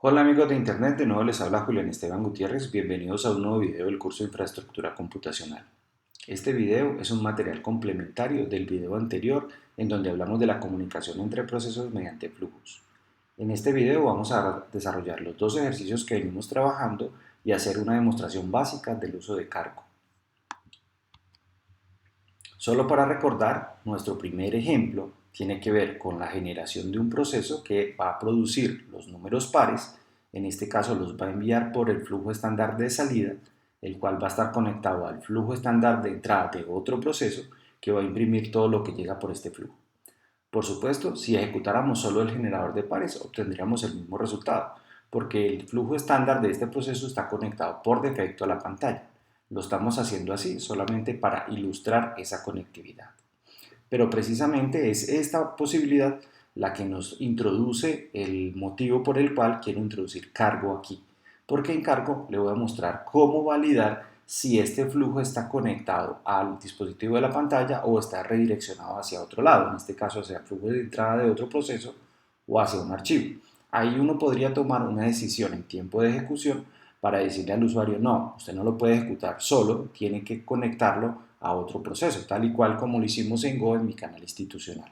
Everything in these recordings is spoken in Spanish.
Hola amigos de internet, de nuevo les habla Julián Esteban Gutiérrez, bienvenidos a un nuevo video del curso de Infraestructura Computacional. Este video es un material complementario del video anterior en donde hablamos de la comunicación entre procesos mediante flujos. En este video vamos a desarrollar los dos ejercicios que venimos trabajando y hacer una demostración básica del uso de cargo. Solo para recordar, nuestro primer ejemplo tiene que ver con la generación de un proceso que va a producir los números pares. En este caso los va a enviar por el flujo estándar de salida, el cual va a estar conectado al flujo estándar de entrada de otro proceso que va a imprimir todo lo que llega por este flujo. Por supuesto, si ejecutáramos solo el generador de pares, obtendríamos el mismo resultado, porque el flujo estándar de este proceso está conectado por defecto a la pantalla. Lo estamos haciendo así solamente para ilustrar esa conectividad. Pero precisamente es esta posibilidad la que nos introduce el motivo por el cual quiero introducir cargo aquí. Porque en cargo le voy a mostrar cómo validar si este flujo está conectado al dispositivo de la pantalla o está redireccionado hacia otro lado, en este caso hacia el flujo de entrada de otro proceso o hacia un archivo. Ahí uno podría tomar una decisión en tiempo de ejecución para decirle al usuario, no, usted no lo puede ejecutar solo, tiene que conectarlo a otro proceso, tal y cual como lo hicimos en Go en mi canal institucional.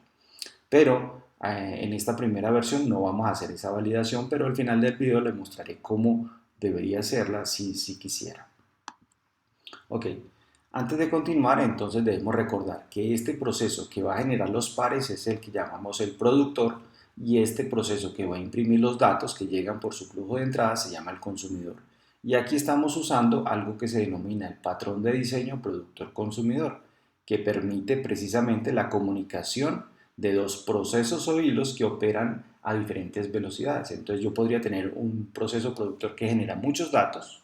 Pero en esta primera versión no vamos a hacer esa validación, pero al final del video les mostraré cómo debería hacerla si quisiera. Ok, antes de continuar entonces debemos recordar que este proceso que va a generar los pares es el que llamamos el productor y este proceso que va a imprimir los datos que llegan por su flujo de entrada se llama el consumidor. Y aquí estamos usando algo que se denomina el patrón de diseño productor-consumidor, que permite precisamente la comunicación de dos procesos o hilos que operan a diferentes velocidades. Entonces yo podría tener un proceso productor que genera muchos datos,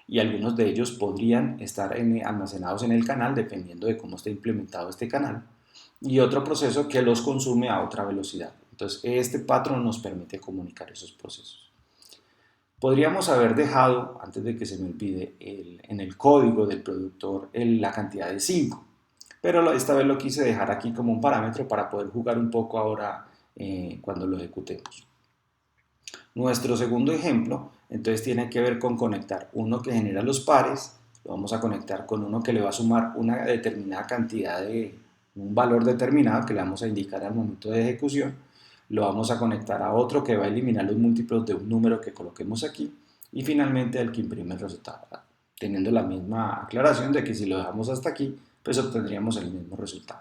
y algunos de ellos podrían estar almacenados en el canal dependiendo de cómo esté implementado este canal, y otro proceso que los consume a otra velocidad. Entonces este patrón nos permite comunicar esos procesos. Podríamos haber dejado, antes de que se me olvide, en el código del productor la cantidad de 5, pero esta vez lo quise dejar aquí como un parámetro para poder jugar un poco ahora cuando lo ejecutemos. Nuestro segundo ejemplo, entonces, tiene que ver con conectar uno que genera los pares, lo vamos a conectar con uno que le va a sumar una determinada cantidad de un valor determinado que le vamos a indicar al momento de ejecución, lo vamos a conectar a otro que va a eliminar los múltiplos de un número que coloquemos aquí y finalmente al que imprime el resultado, teniendo la misma aclaración de que si lo dejamos hasta aquí, pues obtendríamos el mismo resultado.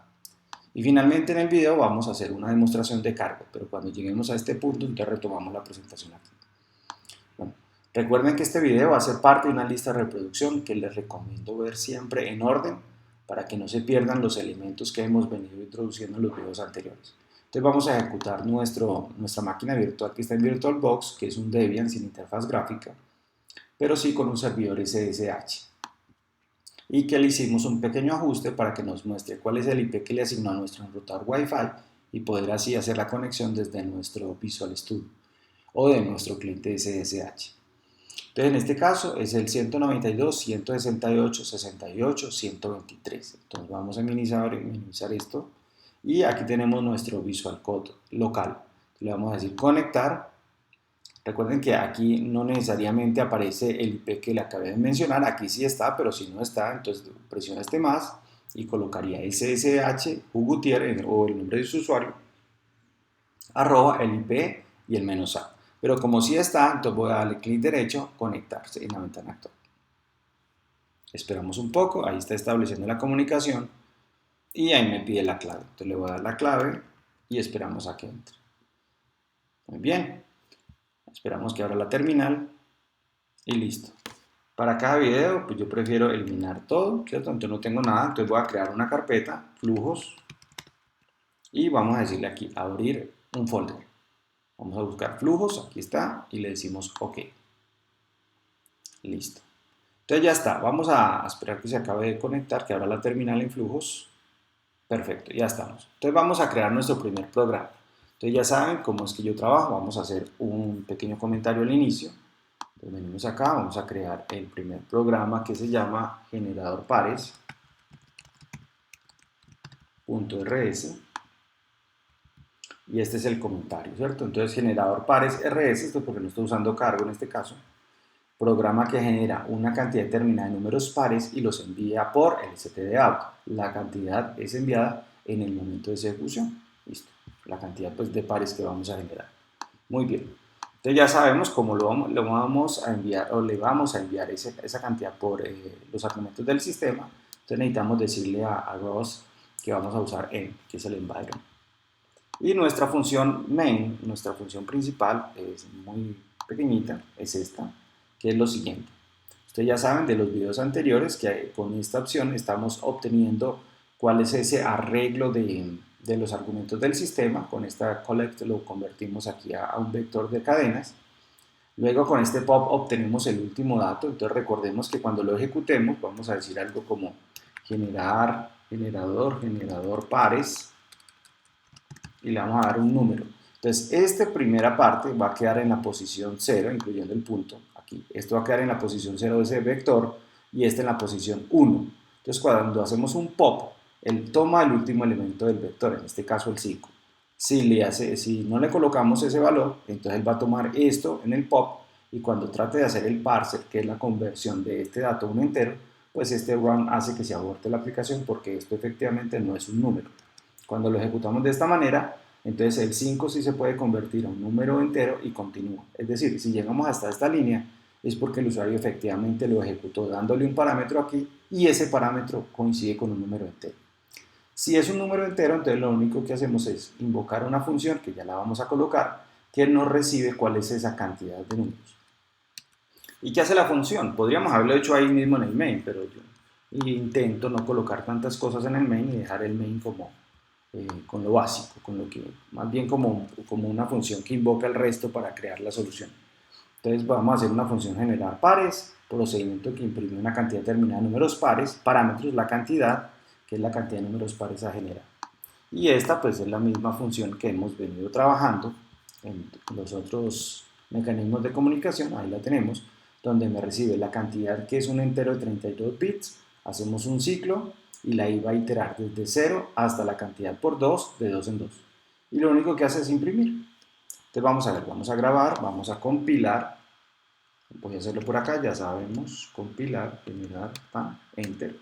Y finalmente en el video vamos a hacer una demostración de cargo, pero cuando lleguemos a este punto, entonces retomamos la presentación aquí. Bueno, recuerden que este video va a ser parte de una lista de reproducción que les recomiendo ver siempre en orden para que no se pierdan los elementos que hemos venido introduciendo en los videos anteriores. Entonces vamos a ejecutar nuestra máquina virtual que está en VirtualBox, que es un Debian sin interfaz gráfica, pero sí con un servidor SSH. Y que le hicimos un pequeño ajuste para que nos muestre cuál es el IP que le asignó a nuestro enrutador Wi-Fi y poder así hacer la conexión desde nuestro Visual Studio o de nuestro cliente SSH. Entonces en este caso es el 192.168.68.123. Entonces vamos a minimizar esto y aquí tenemos nuestro Visual Code local. Le vamos a decir conectar. Recuerden que aquí no necesariamente aparece el IP que le acabé de mencionar, aquí sí está, pero si no está, entonces presiona este más y colocaría SSH Gutierrez o el nombre de su usuario, arroba el IP y el "-a". Pero como sí está, entonces voy a darle clic derecho, conectarse en la ventana actual. Esperamos un poco, ahí está estableciendo la comunicación y ahí me pide la clave. Entonces le voy a dar la clave y esperamos a que entre. Muy bien. Esperamos que abra la terminal y listo. Para cada video, pues yo prefiero eliminar todo, ¿cierto? Entonces no tengo nada, entonces voy a crear una carpeta, flujos, y vamos a decirle aquí, abrir un folder. Vamos a buscar flujos, aquí está, y le decimos OK. Listo. Entonces ya está, vamos a esperar que se acabe de conectar, que abra la terminal en flujos. Perfecto, ya estamos. Entonces vamos a crear nuestro primer programa. Entonces ya saben cómo es que yo trabajo, vamos a hacer un pequeño comentario al inicio. Entonces venimos acá, vamos a crear el primer programa que se llama generador pares.rs. y este es el comentario, ¿cierto? Entonces generador pares RS, esto porque no estoy usando cargo en este caso, programa que genera una cantidad determinada de números pares y los envía por el stdout. La cantidad es enviada en el momento de ejecución. Listo. La cantidad pues, de pares que vamos a generar. Muy bien. Entonces ya sabemos cómo lo vamos a enviar o le vamos a enviar esa cantidad por los argumentos del sistema. Entonces necesitamos decirle a Ross que vamos a usar en, que es el environment. Y nuestra función main, nuestra función principal, es muy pequeñita, es esta, que es lo siguiente. Ustedes ya saben de los videos anteriores que con esta opción estamos obteniendo cuál es ese arreglo de los argumentos del sistema. Con esta collect lo convertimos aquí a un vector de cadenas. Luego con este pop obtenemos el último dato. Entonces recordemos que cuando lo ejecutemos vamos a decir algo como generador pares y le vamos a dar un número. Entonces, esta primera parte va a quedar en la posición 0, incluyendo el punto aquí. Esto va a quedar en la posición 0 de ese vector y este en la posición 1. Entonces, cuando hacemos un pop, él toma el último elemento del vector, en este caso el 5. Si no le colocamos ese valor, entonces él va a tomar esto en el pop y cuando trate de hacer el parser, que es la conversión de este dato a un entero, pues este run hace que se aborte la aplicación porque esto efectivamente no es un número. Cuando lo ejecutamos de esta manera, entonces el 5 sí se puede convertir a un número entero y continúa. Es decir, si llegamos hasta esta línea, es porque el usuario efectivamente lo ejecutó dándole un parámetro aquí y ese parámetro coincide con un número entero. Si es un número entero, entonces lo único que hacemos es invocar una función, que ya la vamos a colocar, que nos recibe cuál es esa cantidad de números. ¿Y qué hace la función? Podríamos haberlo hecho ahí mismo en el main, pero yo intento no colocar tantas cosas en el main y dejar el main como con lo básico, con lo que más bien como una función que invoca el resto para crear la solución. Entonces vamos a hacer una función generar pares, procedimiento que imprime una cantidad determinada de números pares, parámetros la cantidad, que es la cantidad de números pares a generar. Y esta pues es la misma función que hemos venido trabajando en los otros mecanismos de comunicación, ahí la tenemos, donde me recibe la cantidad que es un entero de 32 bits, hacemos un ciclo y la iba a iterar desde 0 hasta la cantidad por 2, de 2 en 2. Y lo único que hace es imprimir. Entonces vamos a ver, vamos a grabar, vamos a compilar, voy a hacerlo por acá, ya sabemos, compilar, generar, enter.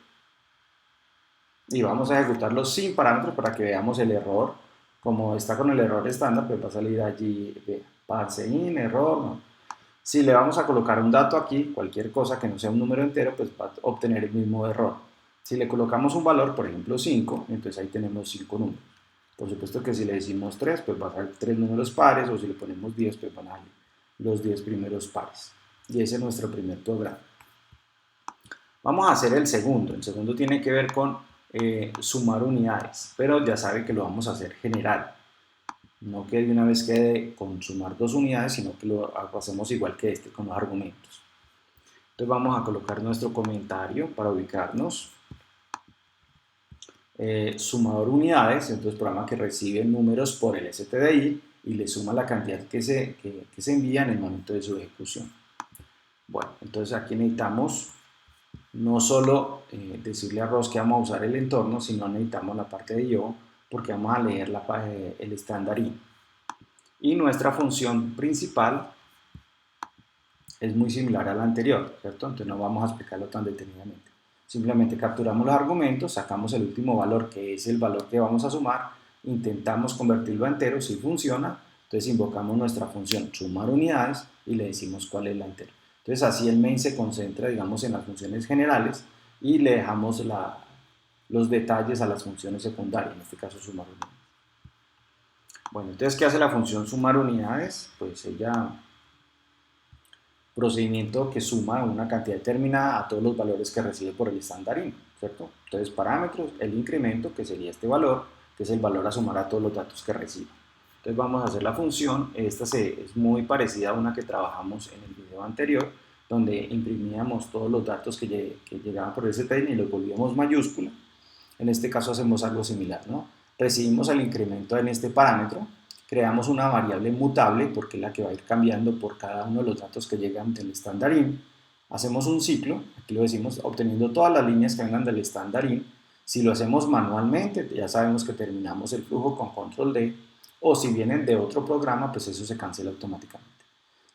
Y vamos a ejecutarlo sin parámetros para que veamos el error. Como está con el error estándar, pues va a salir allí parse in, error, no. Si le vamos a colocar un dato aquí, cualquier cosa que no sea un número entero, pues va a obtener el mismo error. Si le colocamos un valor, por ejemplo 5, entonces ahí tenemos 5 números. Por supuesto que si le decimos 3, pues va a ser 3 números pares, o si le ponemos 10, pues van a salir los 10 primeros pares. Y ese es nuestro primer programa. Vamos a hacer el segundo. El segundo tiene que ver con sumar unidades, pero ya sabe que lo vamos a hacer general. No que de una vez quede con sumar dos unidades, sino que lo hacemos igual que este, con los argumentos. Entonces vamos a colocar nuestro comentario para ubicarnos. Sumador unidades, entonces programa que recibe números por el stdi y le suma la cantidad que se envía en el momento de su ejecución. Bueno, entonces aquí necesitamos no solo decirle a Ross que vamos a usar el entorno, sino necesitamos la parte de yo, porque vamos a leer el estándar in. Y nuestra función principal es muy similar a la anterior, ¿cierto? Entonces no vamos a explicarlo tan detenidamente. Simplemente capturamos los argumentos, sacamos el último valor, que es el valor que vamos a sumar, intentamos convertirlo a entero, si funciona, entonces invocamos nuestra función sumar unidades y le decimos cuál es la entera. Entonces así el main se concentra, digamos, en las funciones generales y le dejamos los detalles a las funciones secundarias, en este caso sumar unidades. Bueno, entonces, ¿qué hace la función sumar unidades? Pues ella procedimiento que suma una cantidad determinada a todos los valores que recibe por el estándar in, ¿cierto? Entonces, parámetros, el incremento, que sería este valor, que es el valor a sumar a todos los datos que recibe. Entonces vamos a hacer la función, esta es muy parecida a una que trabajamos en el video anterior, donde imprimíamos todos los datos que llegaban por ese string y los volvíamos mayúscula. En este caso hacemos algo similar, ¿no? Recibimos el incremento en este parámetro, creamos una variable mutable, porque es la que va a ir cambiando por cada uno de los datos que llegan del estándar in. Hacemos un ciclo, aquí lo decimos, obteniendo todas las líneas que vengan del estándar in. Si lo hacemos manualmente, ya sabemos que terminamos el flujo con control D, o si vienen de otro programa, pues eso se cancela automáticamente.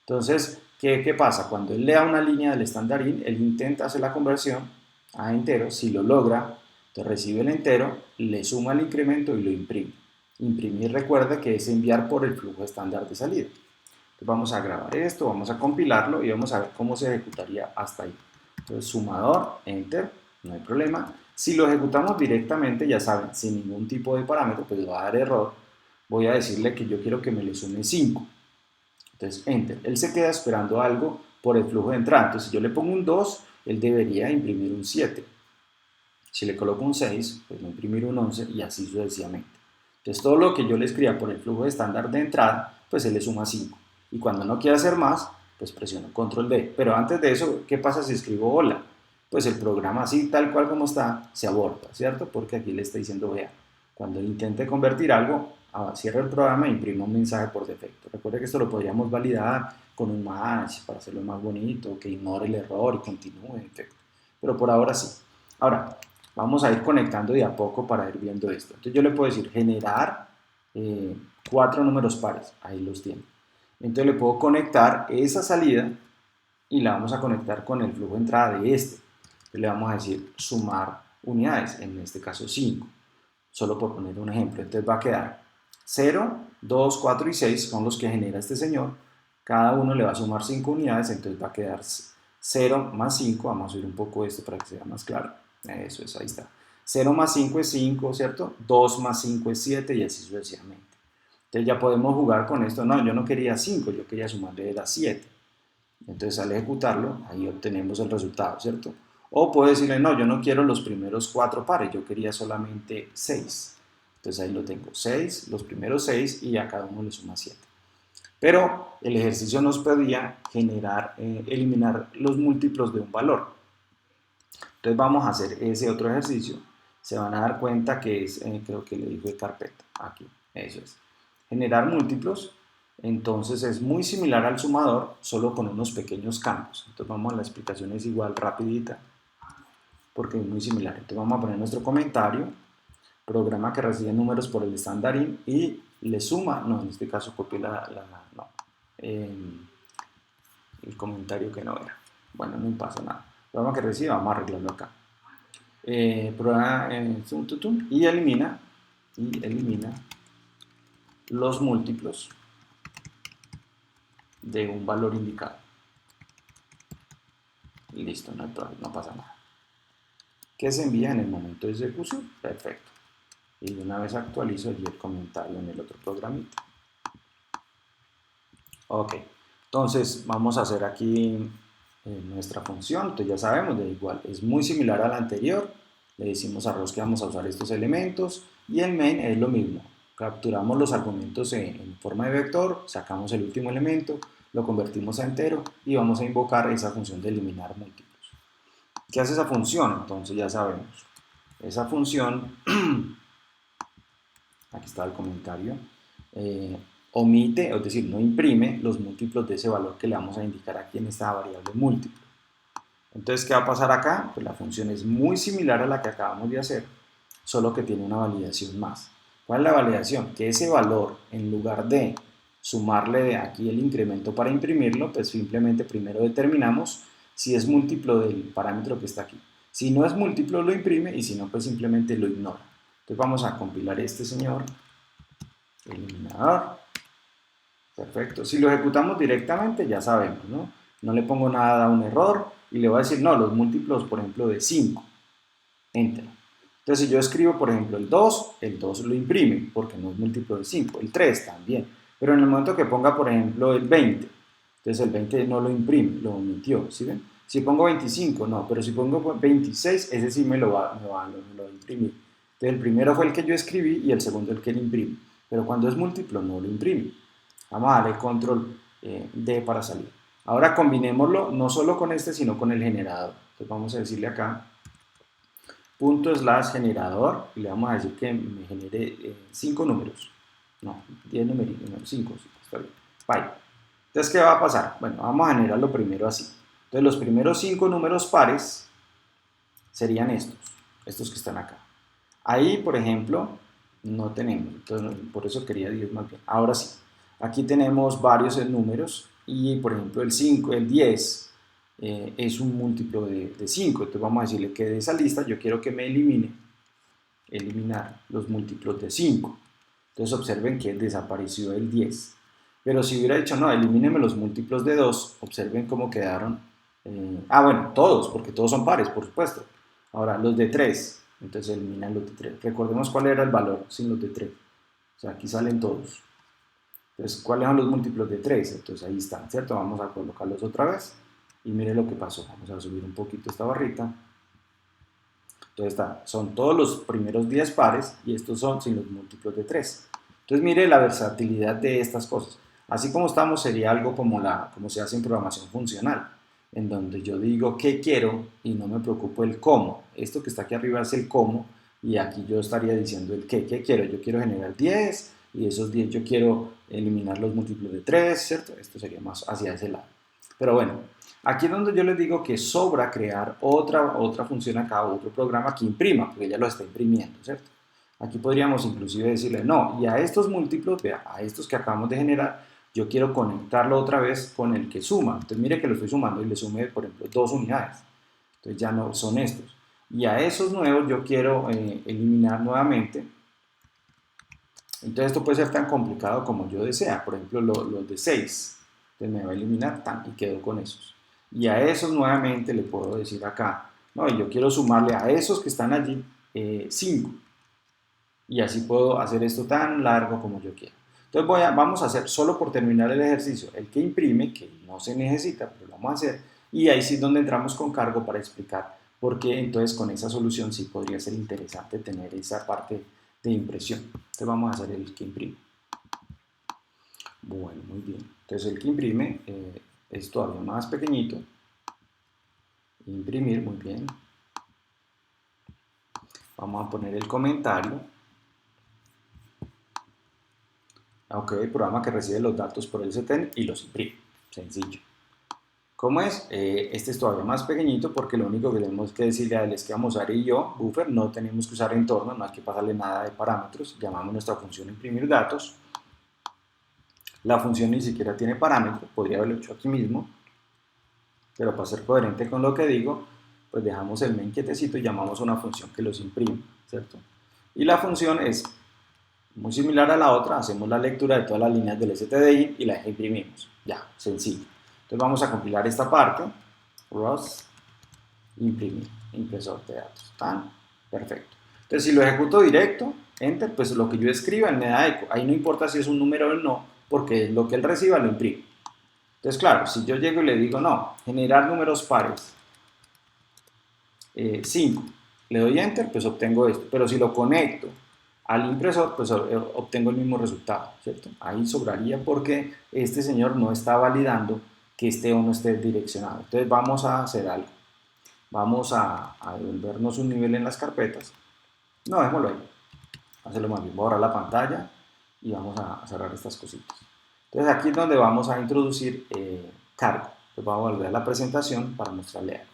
Entonces, ¿qué pasa? Cuando él lea una línea del estándar in, él intenta hacer la conversión a entero, si lo logra, entonces recibe el entero, le suma el incremento y lo imprime. Imprimir, recuerda que es enviar por el flujo estándar de salida. Entonces vamos a grabar esto, vamos a compilarlo y vamos a ver cómo se ejecutaría hasta ahí. Entonces sumador, enter, no hay problema. Si lo ejecutamos directamente, ya saben, sin ningún tipo de parámetro, pues va a dar error. Voy a decirle que yo quiero que me le sume 5. Entonces, enter. Él se queda esperando algo por el flujo de entrada. Entonces, si yo le pongo un 2, él debería imprimir un 7. Si le coloco un 6, pues va a imprimir un 11 y así sucesivamente. Entonces, todo lo que yo le escriba por el flujo estándar de entrada, pues él le suma 5. Y cuando no quiera hacer más, pues presiono control D. Pero antes de eso, ¿qué pasa si escribo hola? Pues el programa así, tal cual como está, se aborta, ¿cierto? Porque aquí le está diciendo, vea, cuando intente convertir algo, cierra el programa e imprima un mensaje por defecto. Recuerde que esto lo podríamos validar con un match para hacerlo más bonito, que ignore el error y continúe, etc. Pero por ahora sí. Ahora, vamos a ir conectando de a poco para ir viendo esto. Entonces yo le puedo decir generar 4 números pares. Ahí los tiene. Entonces le puedo conectar esa salida y la vamos a conectar con el flujo de entrada de este. Entonces le vamos a decir sumar unidades, en este caso 5. Solo por poner un ejemplo. Entonces va a quedar 0, 2, 4 y 6 son los que genera este señor. Cada uno le va a sumar 5 unidades, entonces va a quedar 0 más 5. Vamos a subir un poco esto para que sea más claro. Eso es, ahí está. 0 más 5 es 5, ¿cierto? 2 más 5 es 7 y así sucesivamente. Entonces ya podemos jugar con esto. No, yo no quería 5, yo quería sumarle a 7. Entonces al ejecutarlo, ahí obtenemos el resultado, ¿cierto? O puedo decirle, no, yo no quiero los primeros 4 pares, yo quería solamente 6. Entonces ahí lo tengo, 6, los primeros 6 y a cada uno le suma 7. Pero el ejercicio nos pedía eliminar los múltiplos de un valor. Entonces vamos a hacer ese otro ejercicio. Se van a dar cuenta que es, creo que le dijo de carpeta, aquí, eso es. Generar múltiplos, entonces es muy similar al sumador, solo con unos pequeños cambios. Entonces vamos a la explicación, es igual, rapidita, porque es muy similar. Entonces vamos a poner nuestro comentario, programa que recibe números por el estándar in y le suma, no, en este caso copié no, el comentario que no era. Bueno, no pasa nada. Programa que recibe, vamos a arreglarlo acá. Programa, y elimina los múltiplos de un valor indicado. Y listo, no pasa nada. ¿Qué se envía en el momento de ejecución? Perfecto. Y de una vez actualizo allí el comentario en el otro programita. Ok, entonces vamos a hacer aquí nuestra función. Entonces ya sabemos, de igual, es muy similar a la anterior. Le decimos a Ross que vamos a usar estos elementos y en main es lo mismo. Capturamos los argumentos en forma de vector, sacamos el último elemento, lo convertimos a entero y vamos a invocar esa función de eliminar múltiplos. ¿Qué hace esa función? Entonces ya sabemos. Esa función, aquí está el comentario, omite, es decir, no imprime los múltiplos de ese valor que le vamos a indicar aquí en esta variable múltiplo. Entonces, ¿qué va a pasar acá? Pues la función es muy similar a la que acabamos de hacer, solo que tiene una validación más. ¿Cuál es la validación? Que ese valor, en lugar de sumarle de aquí el incremento para imprimirlo, pues simplemente primero determinamos si es múltiplo del parámetro que está aquí. Si no es múltiplo, lo imprime y si no, pues simplemente lo ignora. Entonces vamos a compilar este señor, eliminador. Perfecto. Si lo ejecutamos directamente, ya sabemos, ¿no? No le pongo nada a un error y le voy a decir, no, los múltiplos, por ejemplo, de 5. Enter. Entonces, si yo escribo, por ejemplo, el 2 lo imprime, porque no es múltiplo de 5. El 3 también. Pero en el momento que ponga, por ejemplo, el 20, entonces el 20 no lo imprime, lo omitió, ¿sí ven? Si pongo 25, no, pero si pongo 26, ese sí me lo va a imprimir. Entonces, el primero fue el que yo escribí y el segundo el que lo imprime. Pero cuando es múltiplo, no lo imprime. Vamos a darle control D para salir. Ahora combinémoslo no solo con este, sino con el generador. Entonces vamos a decirle acá, /generador, y le vamos a decir que me genere 5 números. No, 10 numeritos, no, 5, está bien. Bye. Entonces, ¿qué va a pasar? Bueno, vamos a generarlo primero así. Entonces, los primeros 5 números pares serían estos que están acá. Ahí, por ejemplo, No tenemos, entonces por eso quería 10 más bien. Ahora sí, aquí tenemos varios números y por ejemplo el 5, el 10 es un múltiplo de 5, entonces vamos a decirle que de esa lista yo quiero que me eliminar los múltiplos de 5. Entonces observen que desapareció el 10. Pero si hubiera dicho, no, elimíneme los múltiplos de 2, observen cómo quedaron. Bueno, todos, porque todos son pares, por supuesto. Ahora, los de 3, entonces eliminan los de 3. Recordemos cuál era el valor sin los de 3. O sea, aquí salen todos. Entonces, ¿cuáles son los múltiplos de 3? Entonces ahí están, ¿cierto? Vamos a colocarlos otra vez. Y miren lo que pasó. Vamos a subir un poquito esta barrita. Entonces está, son todos los primeros 10 pares y estos son sin los múltiplos de 3. Entonces mire la versatilidad de estas cosas. Así como estamos sería algo como se hace en programación funcional, en donde yo digo qué quiero y no me preocupo el cómo. Esto que está aquí arriba es el cómo y aquí yo estaría diciendo el qué quiero. Yo quiero generar 10 y de esos 10 yo quiero eliminar los múltiplos de 3, ¿cierto? Esto sería más hacia ese lado. Pero bueno, aquí es donde yo les digo que sobra crear otra función acá, otro programa que imprima, porque ya lo está imprimiendo, ¿cierto? Aquí podríamos inclusive decirle, no, y a estos múltiplos, vea, a estos que acabamos de generar, yo quiero conectarlo otra vez con el que suma. Entonces mire que lo estoy sumando y le sume, por ejemplo, 2 unidades. Entonces ya no son estos. Y a esos nuevos yo quiero eliminar nuevamente. Entonces esto puede ser tan complicado como yo desea. Por ejemplo, los de 6. Entonces me va a eliminar y quedo con esos. Y a esos nuevamente le puedo decir acá, no, yo quiero sumarle a esos que están allí 5. Y así puedo hacer esto tan largo como yo quiero. Entonces vamos a hacer, solo por terminar el ejercicio, el que imprime, que no se necesita, pero lo vamos a hacer. Y ahí sí es donde entramos con cargo para explicar por qué entonces con esa solución sí podría ser interesante tener esa parte de impresión. Entonces vamos a hacer el que imprime. Bueno, muy bien. Entonces el que imprime es todavía más pequeñito. Imprimir, muy bien. Vamos a poner el comentario. Ok, programa que recibe los datos por el CTN y los imprime. Sencillo. ¿Cómo es? Este es todavía más pequeñito porque lo único que tenemos que decirle a él es que vamos a usar yo, buffer, no tenemos que usar entorno, no hay que pasarle nada de parámetros. Llamamos nuestra función imprimir datos. La función ni siquiera tiene parámetros, podría haberlo hecho aquí mismo, pero para ser coherente con lo que digo, pues dejamos el main quietecito y llamamos a una función que los imprime, ¿cierto? Y la función es muy similar a la otra, hacemos la lectura de todas las líneas del stdin y la imprimimos. Ya, sencillo. Entonces vamos a compilar esta parte, ROS, imprimir, impresor de datos. ¿Tan? Perfecto. Entonces si lo ejecuto directo, enter, pues lo que yo escriba él me da eco. Ahí no importa si es un número o no, porque lo que él reciba lo imprime. Entonces claro, si yo llego y le digo, no, generar números pares, 5, le doy enter, pues obtengo esto. Pero si lo conecto al impresor, pues obtengo el mismo resultado, ¿cierto? Ahí sobraría porque este señor no está validando que esté o no esté direccionado. Entonces vamos a hacer algo. Vamos a devolvernos un nivel en las carpetas. No, démoslo ahí. Hacerlo más bien. Voy a borrar la pantalla y vamos a cerrar estas cositas. Entonces aquí es donde vamos a introducir cargo. Pues vamos a volver a la presentación para mostrarle algo.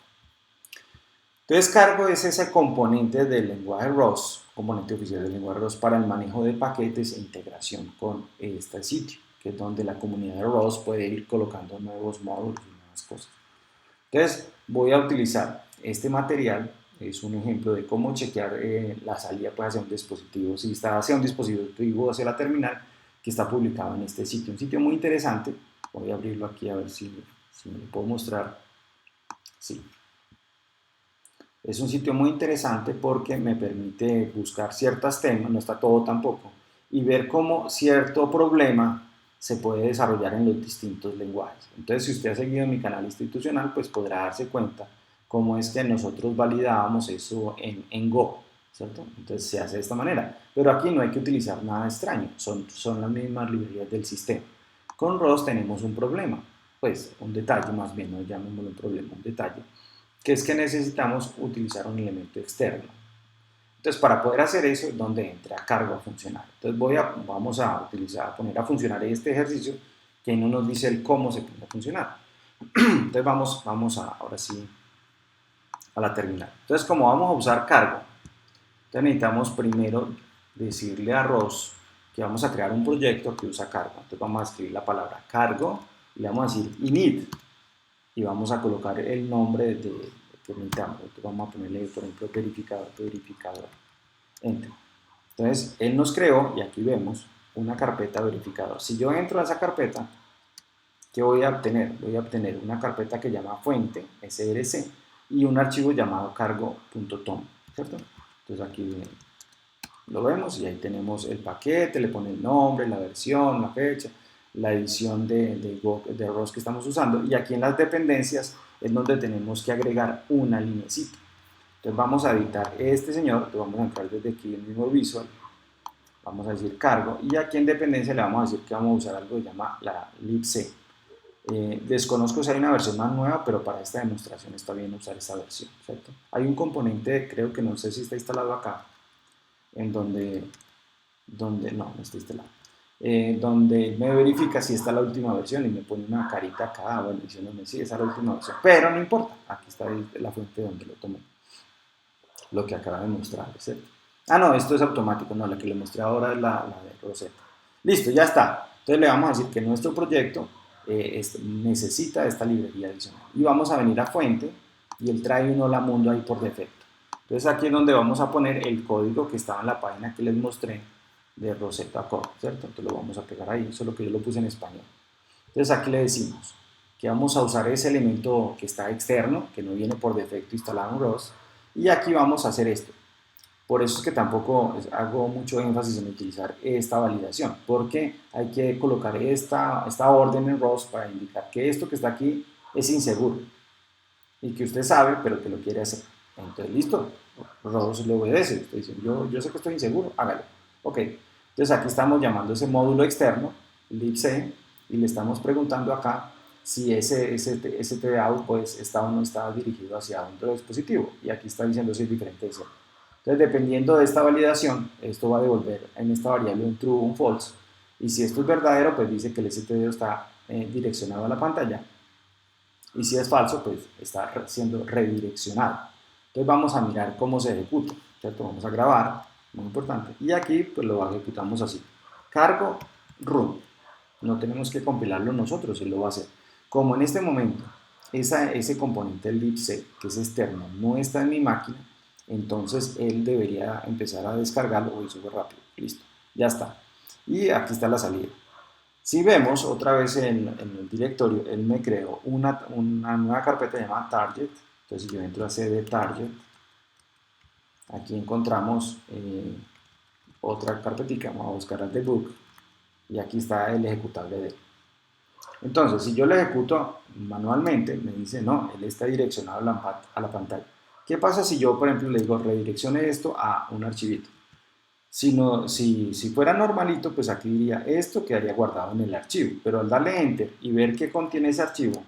Entonces cargo es ese componente del lenguaje ROS, componente oficial del lenguaje ROS para el manejo de paquetes e integración con este sitio, que es donde la comunidad de ROS puede ir colocando nuevos módulos y nuevas cosas. Entonces voy a utilizar este material, es un ejemplo de cómo chequear la salida pues, hacia un dispositivo, si está hacia un dispositivo hacia la terminal, que está publicado en este sitio, un sitio muy interesante. Voy a abrirlo aquí a ver si me lo puedo mostrar. Sí. Es un sitio muy interesante porque me permite buscar ciertos temas, no está todo tampoco, y ver cómo cierto problema se puede desarrollar en los distintos lenguajes. Entonces, si usted ha seguido mi canal institucional, pues podrá darse cuenta cómo es que nosotros validábamos eso en Go, ¿cierto? Entonces se hace de esta manera. Pero aquí no hay que utilizar nada extraño, son las mismas librerías del sistema. Con ROS tenemos un problema, pues un detalle más bien, no llamémoslo un problema, un detalle, que es que necesitamos utilizar un elemento externo. Entonces, para poder hacer eso es donde entra cargo a funcionar. Entonces, vamos a poner a funcionar este ejercicio que no nos dice el cómo se pone a funcionar. Entonces, vamos ahora sí a la terminal. Entonces, como vamos a usar cargo, entonces necesitamos primero decirle a Ross que vamos a crear un proyecto que usa cargo. Entonces vamos a escribir la palabra cargo y le vamos a decir init y vamos a colocar el nombre que necesitamos. Entonces vamos a ponerle, por ejemplo, verificador, enter. Entonces él nos creó y aquí vemos una carpeta verificador. Si yo entro a esa carpeta, ¿qué voy a obtener? Voy a obtener una carpeta que llama fuente, src, y un archivo llamado cargo.tom, ¿cierto? Entonces aquí lo vemos y ahí tenemos el paquete, le pone el nombre, la versión, la fecha, la edición de ROS que estamos usando, y aquí en las dependencias es donde tenemos que agregar una linecita. Entonces vamos a editar este señor, lo vamos a entrar desde aquí en el mismo visual, vamos a decir cargo, y aquí en dependencia le vamos a decir que vamos a usar algo que se llama la libc. Desconozco si hay una versión más nueva, pero para esta demostración está bien usar esta versión, ¿cierto? Hay un componente, creo que no sé si está instalado acá, en donde no está instalado, donde me verifica si está la última versión y me pone una carita acá, bueno, diciéndome si esa es la última versión, pero no importa, aquí está la fuente donde lo tomé, lo que acaba de mostrar, ¿cierto? Ah, no, esto es automático, no, la que le mostré ahora es la de Rosetta. Listo, ya está. Entonces le vamos a decir que nuestro proyecto necesita esta librería adicional. Y vamos a venir a fuente y él trae un hola mundo ahí por defecto. Entonces aquí es donde vamos a poner el código que estaba en la página que les mostré de Rosetta Core, ¿cierto? Entonces lo vamos a pegar ahí, solo que yo lo puse en español. Entonces aquí le decimos que vamos a usar ese elemento que está externo, que no viene por defecto instalado en ROS, y aquí vamos a hacer esto. Por eso es que tampoco hago mucho énfasis en utilizar esta validación, porque hay que colocar esta orden en ROS para indicar que esto que está aquí es inseguro y que usted sabe, pero que lo quiere hacer. Entonces, listo, ROS le obedece. Usted dice, yo sé que estoy inseguro, hágalo. Ok, entonces aquí estamos llamando ese módulo externo, libc, y le estamos preguntando acá si ese STOut pues, está o no está dirigido hacia otro dispositivo. Y aquí está diciendo si es diferente de cero. Entonces, dependiendo de esta validación, esto va a devolver en esta variable un true o un false. Y si esto es verdadero, pues dice que el stdio está direccionado a la pantalla. Y si es falso, pues está siendo redireccionado. Entonces vamos a mirar cómo se ejecuta, ¿cierto? Vamos a grabar, muy importante. Y aquí pues lo ejecutamos así. Cargo, run. No tenemos que compilarlo nosotros, él lo va a hacer. Como en este momento ese componente libc, que es externo, no está en mi máquina, entonces él debería empezar a descargarlo y súper rápido. Listo, ya está. Y aquí está la salida. Si vemos otra vez en el directorio, él me creó una nueva carpeta llamada target. Entonces si yo entro a cd target, aquí encontramos otra carpetita, vamos a buscar al debug y aquí está el ejecutable de él. Entonces si yo lo ejecuto manualmente, me dice no, él está direccionado a la pantalla. ¿Qué pasa si yo, por ejemplo, le digo redireccione esto a un archivito? Si fuera normalito, pues aquí diría esto quedaría guardado en el archivo, pero al darle enter y ver qué contiene ese archivo,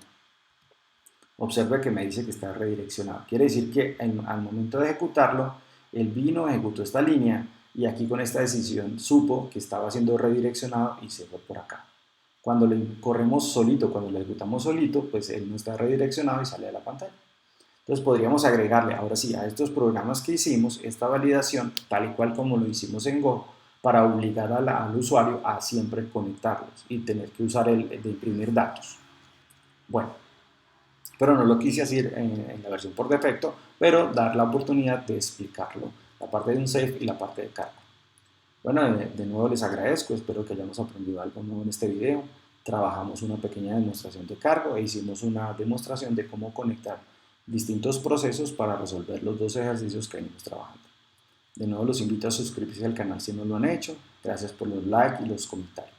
observe que me dice que está redireccionado. Quiere decir que al momento de ejecutarlo, él vino, ejecutó esta línea y aquí con esta decisión supo que estaba siendo redireccionado y se fue por acá. Cuando le corremos solito, cuando lo ejecutamos solito, pues él no está redireccionado y sale de la pantalla. Entonces podríamos agregarle ahora sí a estos programas que hicimos esta validación tal y cual como lo hicimos en Go para obligar al usuario a siempre conectarlos y tener que usar el de imprimir datos. Bueno, pero no lo quise hacer en la versión por defecto, pero dar la oportunidad de explicarlo, la parte de un save y la parte de cargo. Bueno, de nuevo les agradezco, espero que hayamos aprendido algo nuevo en este video. Trabajamos una pequeña demostración de cargo e hicimos una demostración de cómo conectar distintos procesos para resolver los dos ejercicios que venimos trabajando. De nuevo los invito a suscribirse al canal si no lo han hecho. Gracias por los likes y los comentarios.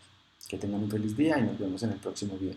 Que tengan un feliz día y nos vemos en el próximo video.